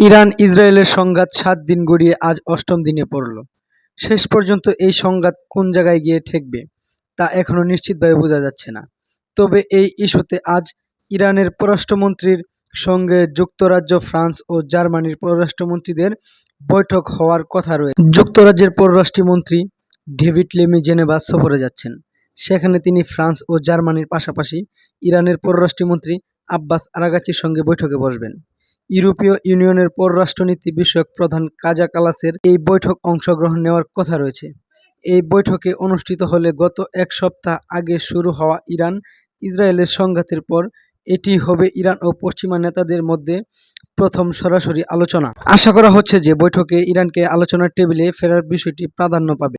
Iran ইসরায়েলের সংঘাত ৭ দিন গড়িয়ে আজ ৮ম দিনে পড়ল। শেষ পর্যন্ত এই সংঘাত কোন জায়গায় গিয়ে ঠেকবে তা এখনো নিশ্চিতভাবে বোঝা যাচ্ছে না। তবে এই ইস্যুতে আজ ইরানের পররাষ্ট্রমন্ত্রীর সঙ্গে যুক্তরাজ্য, ফ্রান্স ও জার্মানির পররাষ্ট্রমন্ত্রীদের বৈঠক হওয়ার কথা রয়েছে। যুক্তরাজ্যের পররাষ্ট্রমন্ত্রী ডেভিড লেমি জেনেভা সফরে যাচ্ছেন। সেখানে তিনি ফ্রান্স ও জার্মানির পাশাপাশি ইরানের পররাষ্ট্রমন্ত্রী আব্বাস আরাগাচির সঙ্গে বৈঠকে বসবেন। ইউরোপীয় ইউনিয়নের পররাষ্ট্রনীতি বিষয়ক প্রধান কাজা কালাসের এই বৈঠক অংশগ্রহণ নেওয়ার কথা রয়েছে। এই বৈঠকে অনুষ্ঠিত হলে গত এক সপ্তাহ আগে শুরু হওয়া ইরান ইসরায়েলের সংঘাতের পর এটি হবে ইরান ও পশ্চিমা নেতাদের মধ্যে প্রথম সরাসরি আলোচনা। আশা করা হচ্ছে যে বৈঠকে ইরানকে আলোচনার টেবিলে ফেরার বিষয়টি প্রাধান্য পাবে।